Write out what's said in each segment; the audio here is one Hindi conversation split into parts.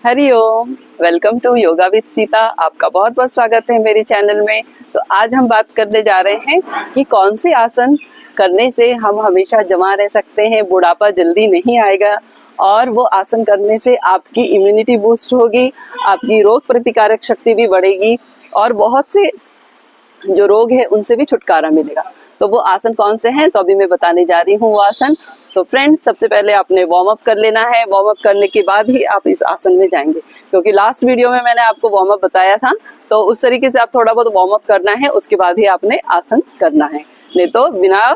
Hariom. Welcome to yoga with Sita. आपका बहुत बहुत स्वागत है मेरे चैनल में। तो आज हम बात करने जा रहे हैं कि कौन से आसन करने से हम हमेशा जमा रह सकते हैं, बुढ़ापा जल्दी नहीं आएगा और वो आसन करने से आपकी इम्यूनिटी बूस्ट होगी, आपकी रोग प्रतिकारक शक्ति भी बढ़ेगी और बहुत से जो रोग है उनसे भी छुटकारा मिलेगा। तो वो आसन कौन से हैं तो अभी मैं बताने जा रही हूँ वो आसन। तो फ्रेंड्स, सबसे पहले आपने वार्म अप कर लेना है। वार्म अप करने के बाद ही आप इस आसन में जाएंगे, क्योंकि लास्ट वीडियो में मैंने आपको वार्म अप बताया था, तो उस तरीके से आप थोड़ा बहुत वार्म अप करना है, उसके बाद ही आपने आसन करना है। नहीं तो बिना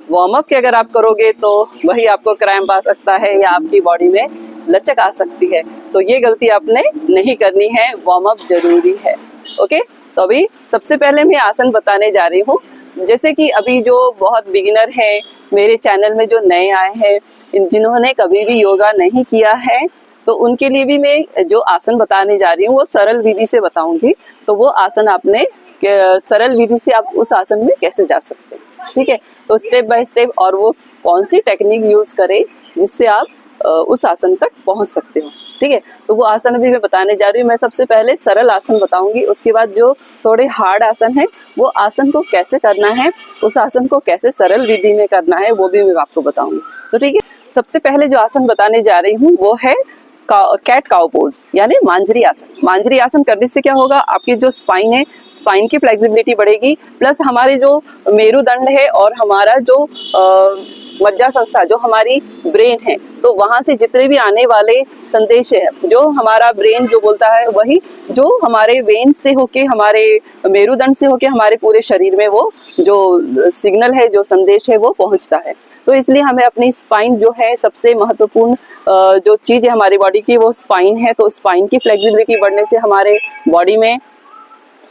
वार्म अप के अगर आप करोगे तो वही आपको क्रैम्प आ सकता है या आपकी बॉडी में लचक आ सकती है। तो ये गलती आपने नहीं करनी है, वार्म अप जरूरी है। ओके, तो अभी सबसे पहले मैं आसन बताने जा रही हूँ। जैसे कि अभी जो बहुत बिगिनर है मेरे चैनल में, जो नए आए हैं, जिन्होंने कभी भी योगा नहीं किया है, तो उनके लिए भी मैं जो आसन बताने जा रही हूँ वो सरल विधि से बताऊंगी। तो वो आसन आपने सरल विधि से आप उस आसन में कैसे जा सकते हैं, ठीक है। तो स्टेप बाय स्टेप, और वो कौन सी टेक्निक यूज करें जिससे आप उस आसन तक पहुंच सकते हो, ठीक है। तो वो आसन अभी मैं बताने जा रही हूँ। मैं सबसे पहले सरल आसन बताऊंगी, उसके बाद जो थोड़े हार्ड आसन है वो आसन को कैसे करना है, उस आसन को कैसे सरल विधि में करना है वो भी मैं आपको बताऊंगी। तो ठीक है, सबसे पहले जो आसन बताने जा रही हूँ वो है कैट काउ पोज, यानी मांजरी आसन। मांजरी आसन करने से क्या होगा, आपकी जो स्पाइन है, स्पाइन की फ्लेक्सिबिलिटी बढ़ेगी, प्लस हमारे जो मेरुदंड है और हमारा जो मज्जा संस्था, जो हमारी ब्रेन है, तो वहां से जितने भी आने वाले संदेश है, जो हमारा ब्रेन जो बोलता है वही जो हमारे वेन से होके, हमारे मेरुदंड से होके हमारे पूरे शरीर में वो जो सिग्नल है, जो संदेश है वो पहुंचता है। तो इसलिए हमें अपनी स्पाइन जो है, सबसे महत्वपूर्ण जो चीज है हमारी बॉडी की, वो स्पाइन है। तो स्पाइन की फ्लेक्सिबिलिटी बढ़ने से हमारे बॉडी में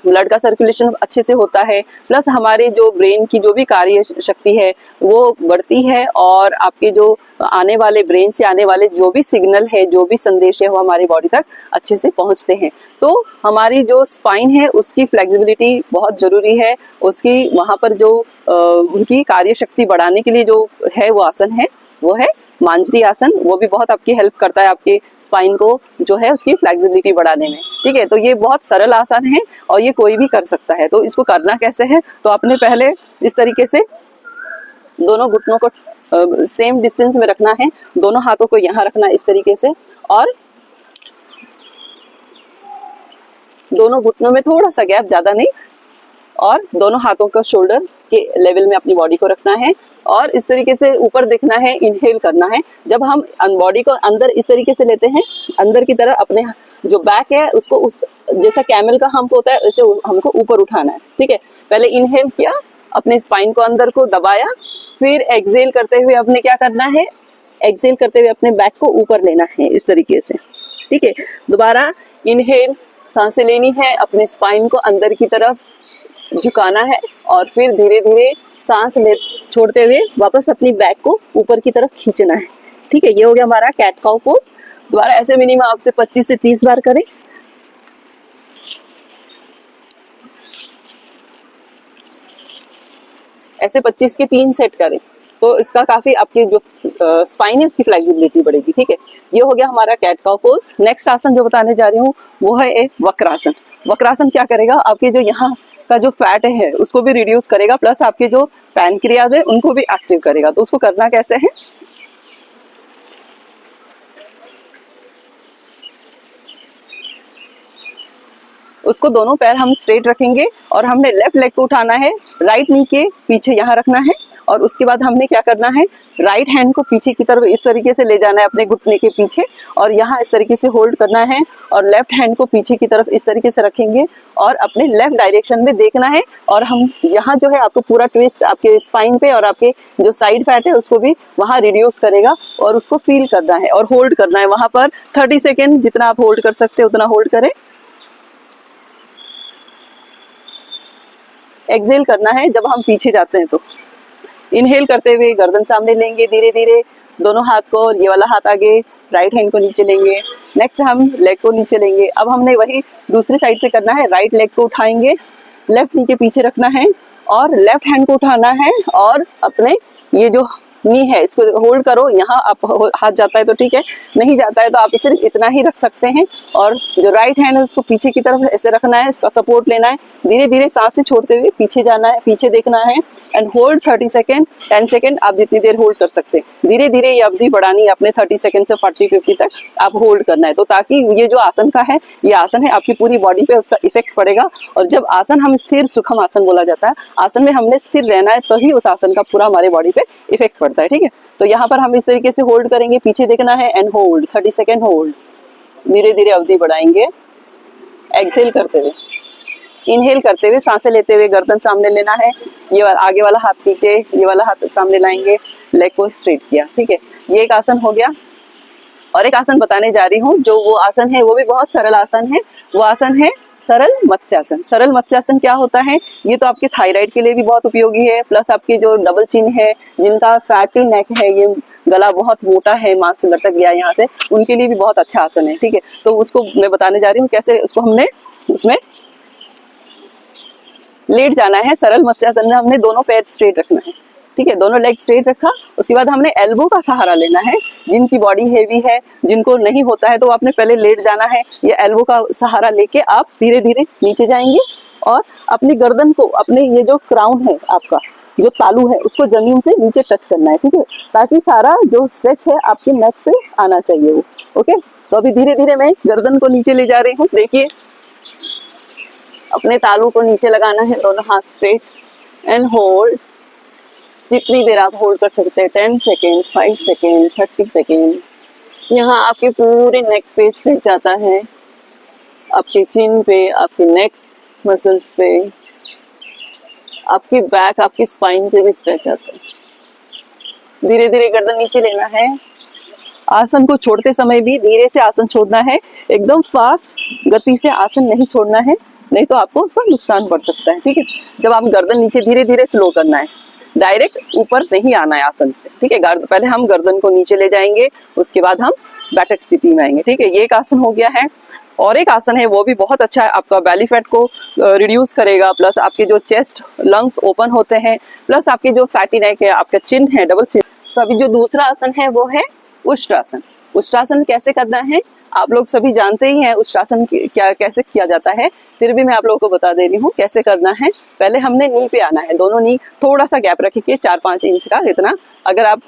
ब्लड का सर्कुलेशन अच्छे से होता है, प्लस हमारे जो ब्रेन की जो भी कार्य शक्ति है वो बढ़ती है, और आपके जो आने वाले ब्रेन से आने वाले जो भी सिग्नल है, जो भी संदेश है, वो हमारी बॉडी तक अच्छे से पहुंचते हैं। तो हमारी जो स्पाइन है उसकी फ्लेक्सिबिलिटी बहुत जरूरी है। उसकी वहां पर जो उनकी कार्य शक्ति बढ़ाने के लिए जो है वो आसन है, वो है मांजरी आसन। वो भी बहुत आपकी हेल्प करता है आपके स्पाइन को जो है उसकी फ्लेक्सिबिलिटी बढ़ाने में, ठीक है। तो ये बहुत सरल आसन है और ये कोई भी कर सकता है। तो इसको करना कैसे है, तो आपने पहले इस तरीके से दोनों घुटनों को सेम डिस्टेंस में रखना है, दोनों हाथों को यहाँ रखना इस तरीके से, और दोनों घुटनों में थोड़ा सा गैप, ज्यादा नहीं, और दोनों हाथों का शोल्डर के लेवल में अपनी बॉडी को रखना है और इस तरीके से ऊपर देखना है, इनहेल करना है। जब हम बॉडी को अंदर इस तरीके से लेते हैं, अंदर की तरह अपने जो बैक है उसको उस जैसा कैमल का हम्प होता है वैसे हमको ऊपर उठाना है, ठीक है। पहले इनहेल किया, अपने स्पाइन को अंदर को दबाया, फिर एक्सहेल करते हुए अपने क्या करना है, एक्सहेल करते हुए अपने बैक को ऊपर लेना है इस तरीके से, ठीक है। दोबारा इनहेल, सांसें लेनी है, अपने स्पाइन को अंदर की तरफ झुकाना है और फिर धीरे धीरे सांस ले छोड़ते हुए वापस अपनी बैक को ऊपर की तरफ खींचना है, ठीक है। ये हो गया हमारा कैट काउ पोज। दोबारा ऐसे मिनिमम आपसे 25 से 30 बार करें। ऐसे 25 के 3 सेट करें तो इसका काफी आपकी जो स्पाइन है उसकी फ्लेक्सिबिलिटी बढ़ेगी, ठीक है। ये हो गया हमारा कैट काउ पोज। नेक्स्ट आसन जो बताने जा रही हूँ वो है एक वक्रासन। वक्रासन क्या करेगा, आपके जो यहाँ का जो फैट है उसको भी रिड्यूस करेगा, प्लस आपके जो पैनक्रियाज है उनको भी एक्टिव करेगा। तो उसको करना कैसे है, उसको दोनों पैर हम स्ट्रेट रखेंगे और हमने लेफ्ट लेग को उठाना है, राइट नी के पीछे यहाँ रखना है, और उसके बाद हमने क्या करना है, राइट हैंड को पीछे की तरफ इस तरीके से ले जाना है अपने घुटने के पीछे, और यहाँ इस तरीके से होल्ड करना है, और लेफ्ट हैंड को पीछे की तरफ इस तरीके से रखेंगे और अपने लेफ्ट डायरेक्शन में देखना है। और हम यहाँ जो है आपको पूरा ट्विस्ट आपके स्पाइन पे और आपके जो साइड फैट है उसको भी वहाँ रिड्यूस करेगा, और उसको फील करना है और होल्ड करना है वहां पर 30 सेकेंड, जितना आप होल्ड कर सकते हैं उतना होल्ड करें। एक्सहेल करना है जब हम पीछे जाते हैं। तो इनहेल करते हुए गर्दन सामने लेंगे धीरे धीरे, दोनों हाथ को, ये वाला हाथ आगे, राइट हैंड को नीचे लेंगे। नेक्स्ट हम लेग को नीचे लेंगे। अब हमने वही दूसरी साइड से करना है, राइट लेग को उठाएंगे, लेफ्ट नी के पीछे रखना है और लेफ्ट हैंड को उठाना है और अपने ये जो नी है इसको होल्ड करो, यहाँ आप हाथ जाता है तो ठीक है, नहीं जाता है तो आप सिर्फ इतना ही रख सकते हैं। और जो राइट हैंड है उसको पीछे की तरफ ऐसे रखना है, इसका सपोर्ट लेना है, धीरे धीरे सांसें छोड़ते हुए पीछे जाना है, पीछे देखना है एंड होल्ड 30 सेकेंड 10 सेकेंड आप जितनी देर होल्ड कर सकते हैं। धीरे धीरे ये अवधि बढ़ानी है अपने 30 सेकेंड से 40-50 तक आप होल्ड करना है, तो ताकि ये जो आसन का है, ये आसन है आपकी पूरी बॉडी पे उसका इफेक्ट पड़ेगा। और जब आसन हम स्थिर सुखम आसन बोला जाता है, आसन में हमने स्थिर रहना है तो ही उस आसन का पूरा हमारे बॉडी पे इफेक्ट पड़ता है। ठीक है, तो यहाँ पर हम इस तरीके से होल्ड करेंगे, पीछे देखना है एंड होल्ड 30 सेकेंड होल्ड, धीरे धीरे अवधि बढ़ाएंगे। एक्सेल करते हुए, इनहेल करते हुए सांसें लेते हुए गर्दन सामने लेना है, ये आगे वाला हाथ पीछे, ये वाला हाथ सामने लाएंगे, लेग को स्ट्रेट किया। ठीक है, ये एक आसन हो गया। और एक आसन बताने जा रही हूँ, जो वो आसन है वो भी बहुत सरल आसन है, वो आसन है सरल मत्स्यासन। सरल मत्स्यासन क्या होता है, ये तो आपके थायराइड के लिए भी बहुत उपयोगी है, प्लस आपकी जो डबल चिन है, जिनका फैटी नेक है, ये गला बहुत मोटा है, मांस से लटक गया यहाँ से, उनके लिए भी बहुत अच्छा आसन है। ठीक है, तो उसको मैं बताने जा रही हूँ कैसे उसको हमने उसमें लेट जाना है। सरल मत्स्यासन में हमने दोनों पैर स्ट्रेट रखना है। ठीक है, दोनों लेग स्ट्रेट रखा, उसके बाद हमने एल्बो का सहारा लेना है। जिनकी बॉडी हेवी है, जिनको नहीं होता है, तो आपने पहले लेट जाना है, ये एल्बो का सहारा लेके आप धीरे धीरे नीचे जाएंगे और अपनी गर्दन को, अपने ये जो क्राउन है आपका, जो तालू है, उसको जमीन से नीचे टच करना है। ठीक है, ताकि सारा जो स्ट्रेच है आपके नेक पे आना चाहिए वो। ओके, तो अभी धीरे धीरे मैं गर्दन को नीचे ले जा रही हूँ। देखिए, अपने तालू को नीचे लगाना है, दोनों हाथ स्ट्रेट एंड होल्ड। जितनी देर आप होल्ड कर सकते हैं, 10 सेकेंड, 5 सेकेंड, 30 सेकेंड। यहाँ आपके पूरे नेक पे स्ट्रेच आता है, आपके चिन पे, आपके नेक मसल्स पे, आपकी बैक, आपकी स्पाइन पे भी स्ट्रेच आता है। धीरे धीरे गर्दन नीचे लेना है। आसन को छोड़ते समय भी धीरे से आसन छोड़ना है, एकदम फास्ट गति से आसन नहीं छोड़ना है, नहीं तो आपको उसका नुकसान पड़ सकता है। ठीक है, जब आप गर्दन नीचे धीरे धीरे स्लो करना है, डायरेक्ट ऊपर नहीं आना है आसन से। ठीक है, पहले हम गर्दन को नीचे ले जाएंगे, उसके बाद हम बैठक स्थिति में आएंगे। ठीक है, ये एक आसन हो गया है। और एक आसन है वो भी बहुत अच्छा है, आपका बेली फैट को रिड्यूस करेगा, प्लस आपके जो चेस्ट लंग्स ओपन होते हैं, प्लस आपके जो फैटी नेक है, आपका चिन है, डबल चिन। तो अभी जो दूसरा आसन है वो है उष्ट्रासन। उष्ट्रासन कैसे करना है आप लोग सभी जानते ही हैं, उष्ट्रासन क्या कैसे किया जाता है, फिर भी मैं आप लोगों को बता दे रही हूँ कैसे करना है। पहले हमने नी पे आना है, दोनों नी थोड़ा सा गैप रखिए, 4-5 इंच का, इतना, अगर आप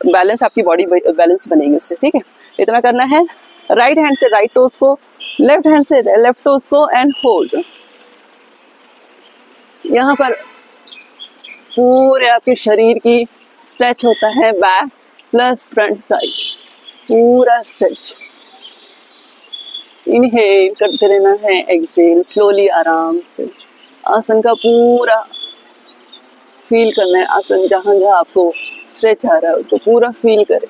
बैलेंस, आपकी बॉडी बैलेंस बनेगी उससे। ठीक है, इतना करना है। राइट हैंड से राइट टोज को, लेफ्ट हैंड से लेफ्ट टोज को एंड होल्ड। यहाँ पर पूरे आपके शरीर की स्ट्रेच होता है, बैक प्लस फ्रंट साइड, पूरा स्ट्रेच। इनहेल करते रहना है, एक्सेल स्लोली आराम से। आसन का पूरा फील करना है, आसन जहां जहां आपको स्ट्रेच आ रहा है उसको पूरा फील करें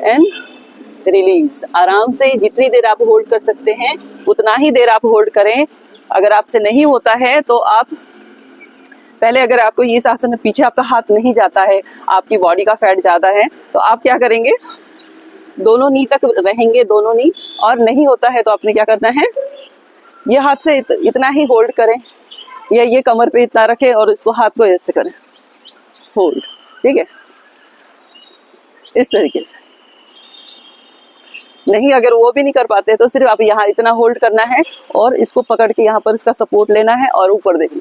एंड रिलीज। आराम से जितनी देर आप होल्ड कर सकते हैं उतना ही देर आप होल्ड करें। अगर आपसे नहीं होता है तो आप पहले, अगर आपको इस आसन में पीछे आपका हाथ नहीं जाता है, आपकी बॉडी का फैट ज्यादा है, तो आप क्या करेंगे, दोनों नी तक रहेंगे, दोनों नी। और नहीं होता है तो आपने क्या करना है, ये हाथ से इतना ही होल्ड करें, या ये कमर पे इतना रखें और इसको हाथ को ऐसे करें, होल्ड। ठीक है, इस तरीके से। नहीं, अगर वो भी नहीं कर पाते तो सिर्फ आप यहाँ इतना होल्ड करना है और इसको पकड़ के यहाँ पर इसका सपोर्ट लेना है और ऊपर देखना।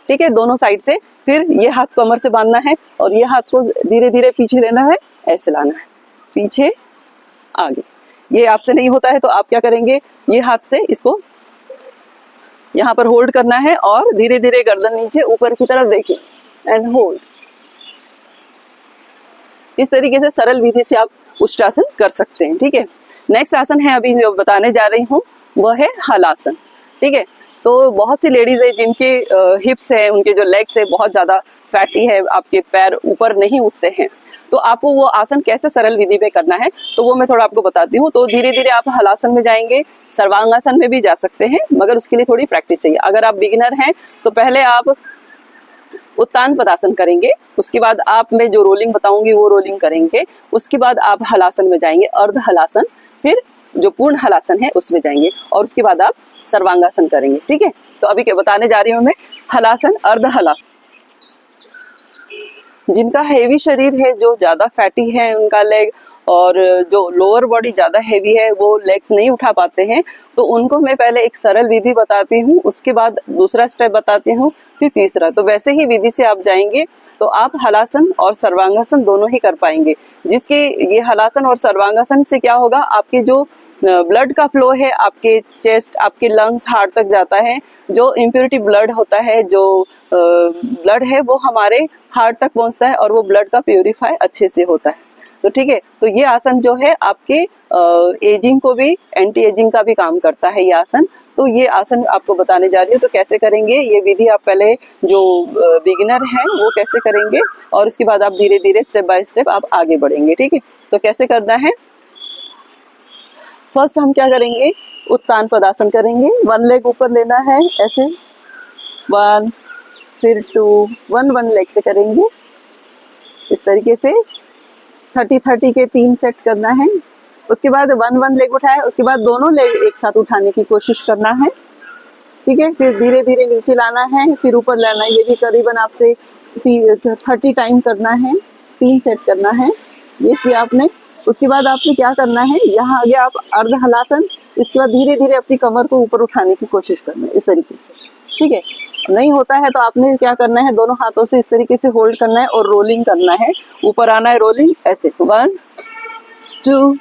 ठीक है, दोनों साइड से। फिर ये हाथ कमर से बांधना है और ये हाथ को धीरे धीरे पीछे लेना है, ऐसे लाना है, पीछे आगे। ये आपसे नहीं होता है तो आप क्या करेंगे, ये हाथ से इसको यहाँ पर होल्ड करना है और धीरे धीरे गर्दन नीचे ऊपर की तरफ देखिए एंड होल्ड। इस तरीके से सरल विधि से आप उष्ट्रासन कर सकते हैं। ठीक है, नेक्स्ट आसन है अभी जो बताने जा रही हूँ वह है हलासन। ठीक है, तो बहुत सी लेडीज है जिनके हिप्स है, उनके जो लेग्स है बहुत ज्यादा फैटी है, आपके पैर ऊपर नहीं उठते हैं, तो आपको वो आसन कैसे सरल विधि पे करना है तो वो मैं थोड़ा आपको बताती हूँ। तो धीरे धीरे आप हलासन में जाएंगे, सर्वांगासन में भी जा सकते हैं, मगर उसके लिए थोड़ी प्रैक्टिस चाहिए। अगर आप बिगिनर हैं तो पहले आप उत्तान पदासन करेंगे, उसके बाद आप मैं जो रोलिंग बताऊंगी वो रोलिंग करेंगे, उसके बाद आप हलासन में जाएंगे, अर्ध हलासन, फिर जो पूर्ण हलासन है उसमें जाएंगे और उसके बाद आप सर्वांगासन करेंगे। ठीक है, तो अभी क्या बताने जा रही हूँ मैं, हलासन, अर्ध हलासन। जिनका हेवी शरीर है, जो ज्यादा फैटी है उनका लेग, और जो लोअर बॉडी ज्यादा हेवी है वो लेग्स नहीं उठा पाते हैं, तो उनको मैं पहले एक सरल विधि बताती हूँ, उसके बाद दूसरा स्टेप बताती हूँ, फिर तीसरा। तो वैसे ही विधि से आप जाएंगे तो आप हलासन और सर्वांगासन दोनों ही कर पाएंगे। जिसके ये हलासन और सर्वांगासन से क्या होगा, आपके जो ब्लड का फ्लो है आपके चेस्ट, आपके लंग्स, हार्ट तक जाता है। जो इम्प्योरिटी ब्लड होता है, जो ब्लड है वो हमारे हार्ट तक पहुंचता है और वो ब्लड का प्यूरिफाई अच्छे से होता है। तो ठीक है, तो ये आसन जो है आपके एजिंग को भी, एंटी एजिंग का भी काम करता है ये आसन। तो ये आसन आपको बताने जा रही हूँ। तो कैसे करेंगे ये विधि, आप पहले जो बिगिनर हैं वो कैसे करेंगे, और उसके बाद आप धीरे धीरे स्टेप बाय स्टेप आप आगे बढ़ेंगे। ठीक है, तो कैसे करना है, फर्स्ट हम क्या करेंगे, उत्तान पदासन करेंगे। वन लेग ऊपर लेना है ऐसे, 1 फिर 2, 1 लेग से करेंगे इस तरीके से। 30-30 के 3 सेट करना है। उसके बाद 1 लेग उठाए, उसके बाद दोनों लेग एक साथ उठाने की कोशिश करना है। ठीक है, फिर धीरे धीरे नीचे लाना है, फिर ऊपर लाना है। ये भी करीबन आपसे 30 टाइम करना है, 3 सेट करना है, ये किया आपने। उसके बाद आपने क्या करना है, यहाँ आगे आप अर्ध हलासन, इसके बाद धीरे धीरे अपनी कमर को ऊपर उठाने की कोशिश करना है इस तरीके से। ठीक है, नहीं होता है तो आपने क्या करना है, दोनों हाथों से इस तरीके से होल्ड करना है और रोलिंग करना है, ऊपर आना है, रोलिंग ऐसे 1 2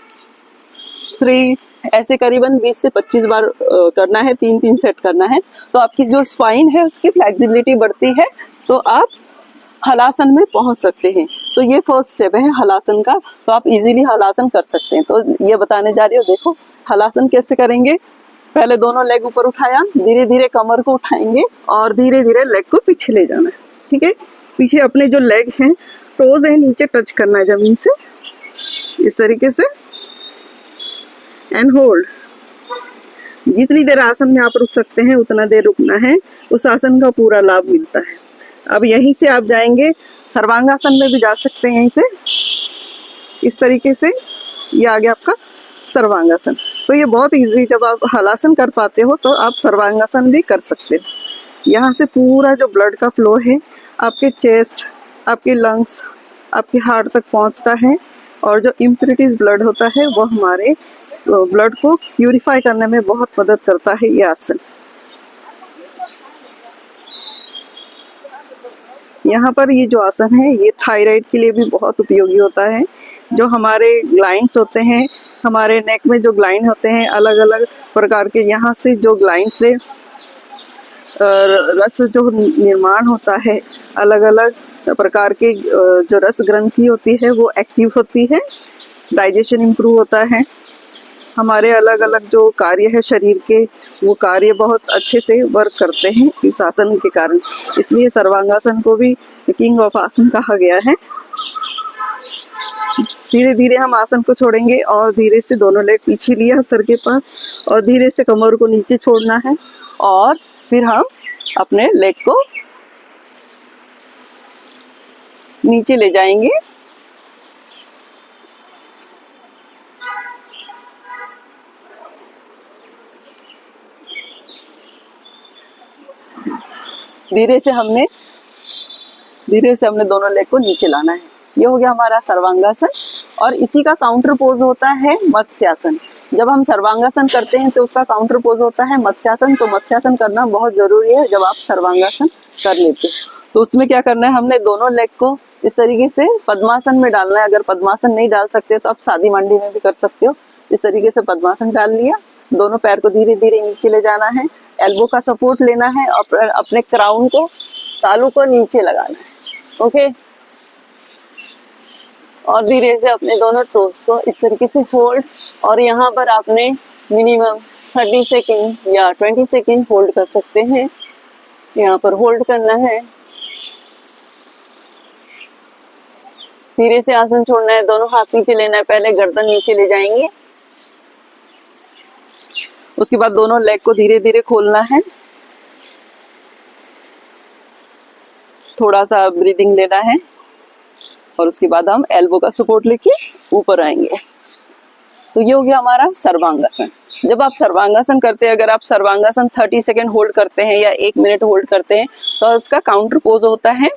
3 ऐसे करीबन 20 से 25 बार करना है, 3-3 सेट करना है। तो आपकी जो स्पाइन है उसकी फ्लेक्सिबिलिटी बढ़ती है, तो आप हलासन में पहुंच सकते हैं। तो ये फर्स्ट स्टेप है हलासन का, तो आप इजीली हलासन कर सकते हैं। तो ये बताने जा रही हूँ, देखो हलासन कैसे करेंगे। पहले दोनों लेग ऊपर उठाया, धीरे धीरे कमर को उठाएंगे और धीरे धीरे लेग को पीछे ले जाना है। ठीक है, पीछे अपने जो लेग हैं, टोज है, नीचे टच करना है जमीन से इस तरीके से, एंड होल्ड। जितनी देर आसन में आप रुक सकते हैं उतना देर रुकना है, उस आसन का पूरा लाभ मिलता है। अब यहीं से आप जाएंगे सर्वांगासन में भी जा सकते हैं, यहीं से इस तरीके से। ये आ गया आपका सर्वांगासन। तो ये बहुत इजी, जब आप हलासन कर पाते हो तो आप सर्वांगासन भी कर सकते हो। यहाँ से पूरा जो ब्लड का फ्लो है आपके चेस्ट, आपके लंग्स, आपके हार्ट तक पहुँचता है, और जो इम्प्योरिटीज ब्लड होता है वो हमारे ब्लड को प्यूरिफाई करने में बहुत मदद करता है ये आसन। यहाँ पर ये जो आसन है ये थायराइड के लिए भी बहुत उपयोगी होता है। जो हमारे ग्लैंड्स होते हैं, हमारे नेक में जो ग्लैंड होते हैं अलग अलग प्रकार के, यहाँ से जो ग्लैंड से रस जो निर्माण होता है, अलग अलग प्रकार के जो रस ग्रंथि होती है वो एक्टिव होती है, डाइजेशन इम्प्रूव होता है, हमारे अलग अलग जो कार्य है शरीर के वो कार्य बहुत अच्छे से वर्क करते हैं इस आसन के कारण। इसलिए सर्वांगासन को भी किंग ऑफ आसन कहा गया है। धीरे धीरे हम आसन को छोड़ेंगे और धीरे से दोनों लेग पीछे लिया सर के पास, और धीरे से कमर को नीचे छोड़ना है, और फिर हम अपने लेग को नीचे ले जाएंगे। धीरे से हमने दोनों लेग को नीचे लाना है। ये हो गया हमारा सर्वांगासन, और इसी का काउंटर पोज होता है मत्स्यासन। जब हम सर्वांगासन करते हैं तो उसका काउंटर पोज होता है मत्स्यासन। तो मत्स्यासन करना बहुत जरूरी है जब आप सर्वांगासन कर लेते हैं। तो उसमें क्या करना है, हमने दोनों लेग को इस तरीके से पद्मासन में डालना है। अगर पद्मासन नहीं डाल सकते तो आप सादी मंडी में भी कर सकते हो। इस तरीके से पद्मासन डाल लिया, दोनों पैर को धीरे धीरे नीचे ले जाना है, एल्बो का सपोर्ट लेना है, और अपने क्राउन को, तालू को नीचे लगाना है। ओके, और धीरे से अपने दोनों टोस को इस तरीके से होल्ड, और यहाँ पर आपने मिनिमम 30 सेकेंड या 20 सेकेंड होल्ड कर सकते हैं। यहाँ पर होल्ड करना है, धीरे से आसन छोड़ना है, दोनों हाथ नीचे लेना है, पहले गर्दन नीचे ले जाएंगे, उसके बाद दोनों लेग को धीरे धीरे खोलना है, थोड़ा सा ब्रीदिंग लेना है, और उसके बाद हम एल्बो का सपोर्ट लेके ऊपर आएंगे। तो ये हो गया हमारा सर्वांगासन। जब आप सर्वांगासन करते हैं, अगर आप सर्वांगासन 30 सेकेंड होल्ड करते हैं या 1 मिनट होल्ड करते हैं तो उसका काउंटर पोज होता है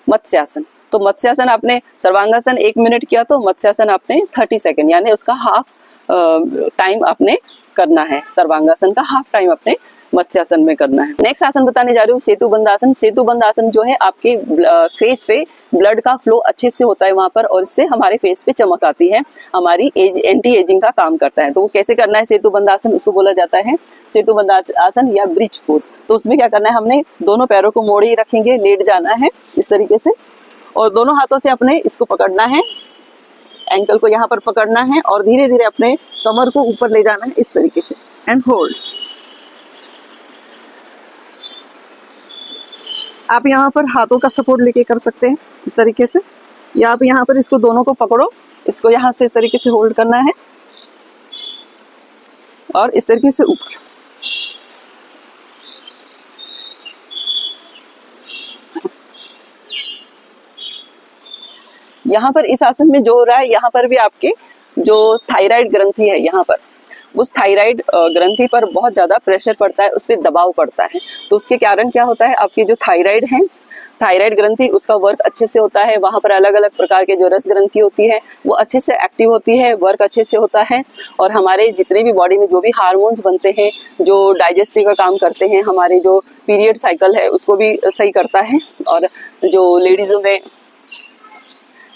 मत्स्यासन। तो मत्स्यासन आपने सर्वांगासन 1 मिनट किया तो मत्स्यासन आपने 30 सेकेंड यानी उसका हाफ टाइम आपने करना है, सर्वांगासन का हाफ टाइम अपने मत्स्यासन में करना है। नेक्स्ट आसन बताने जा रही हूँ सेतु बंद आसन। सेतु बंद आसन जो है आपके फेस पे ब्लड का फ्लो अच्छे से होता है वहां पर, और इससे हमारे फेस पे चमक आती है, हमारी एंटी एजिंग का काम करता है। तो वो कैसे करना है सेतु बंद आसन, उसको बोला जाता है सेतु बंद आसन या ब्रिज पोज। तो उसमें क्या करना है, हमने दोनों पैरों को मोड़े ही रखेंगे, लेट जाना है इस तरीके से, और दोनों हाथों से अपने इसको पकड़ना है, एंकल को यहाँ पर पकड़ना है और धीरे धीरे अपने कमर को ऊपर ले जाना है इस तरीके से, एंड होल्ड। आप यहाँ पर हाथों का सपोर्ट लेके कर सकते हैं इस तरीके से, या आप यहाँ पर इसको दोनों को पकड़ो, इसको यहाँ से इस तरीके से होल्ड करना है और इस तरीके से ऊपर। यहाँ पर इस आसन में जो हो रहा है, यहाँ पर भी आपके जो थायराइड ग्रंथि है, यहाँ पर उस थायराइड ग्रंथि पर बहुत ज्यादा प्रेशर पड़ता है, उस पर दबाव पड़ता है। तो उसके कारण क्या होता है, आपकी जो थायराइड है, थायराइड ग्रंथि, उसका वर्क अच्छे से होता है। वहां पर अलग अलग प्रकार के जो रस ग्रंथि होती है वो अच्छे से एक्टिव होती है, वर्क अच्छे से होता है, और हमारे जितने भी बॉडी में जो भी हार्मोन्स बनते हैं, जो डाइजेस्टिव का काम करते हैं, हमारे जो पीरियड साइकिल है उसको भी सही करता है। और जो लेडीजों में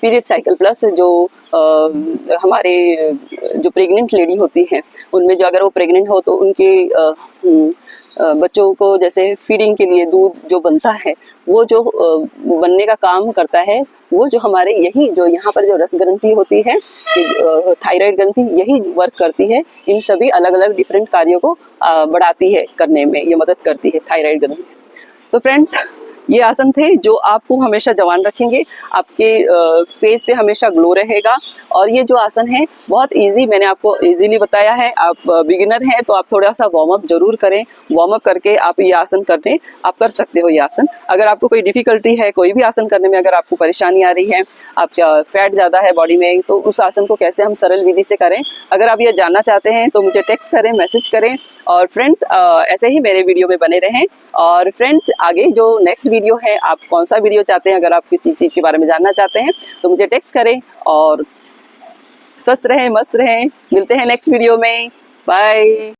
पीरियड साइकिल प्लस जो हमारे जो प्रेग्नेंट लेडी होती है उनमें जो अगर वो प्रेग्नेंट हो तो उनके बच्चों को जैसे फीडिंग के लिए दूध जो बनता है वो जो बनने का काम करता है, वो जो हमारे यही जो यहाँ पर जो रस ग्रंथि होती है, थायराइड ग्रंथि, यही वर्क करती है। इन सभी अलग अलग डिफरेंट कार्यों को बढ़ाती है, करने में ये मदद करती है थायराइड ग्रंथि। तो फ्रेंड्स, ये आसन थे जो आपको हमेशा जवान रखेंगे, आपके फेस पे हमेशा ग्लो रहेगा। और ये जो आसन है बहुत इजी, मैंने आपको इजीली बताया है। आप बिगिनर हैं तो आप थोड़ा सा वार्म अप जरूर करें, वार्म अप करके आप ये आसन करने आप कर सकते हो ये आसन। अगर आपको कोई डिफिकल्टी है कोई भी आसन करने में, अगर आपको परेशानी आ रही है, आपका फैट ज़्यादा है बॉडी में, तो उस आसन को कैसे हम सरल विधि से करें, अगर आप ये जानना चाहते हैं तो मुझे टेक्स्ट करें, मैसेज करें। और फ्रेंड्स, ऐसे ही मेरे वीडियो में बने रहें। और फ्रेंड्स, आगे जो नेक्स्ट वीडियो है, आप कौन सा वीडियो चाहते हैं, अगर आप किसी चीज़ के बारे में जानना चाहते हैं तो मुझे टेक्स्ट करें। और स्वस्थ रहें, मस्त रहें, मिलते हैं नेक्स्ट वीडियो में, बाय।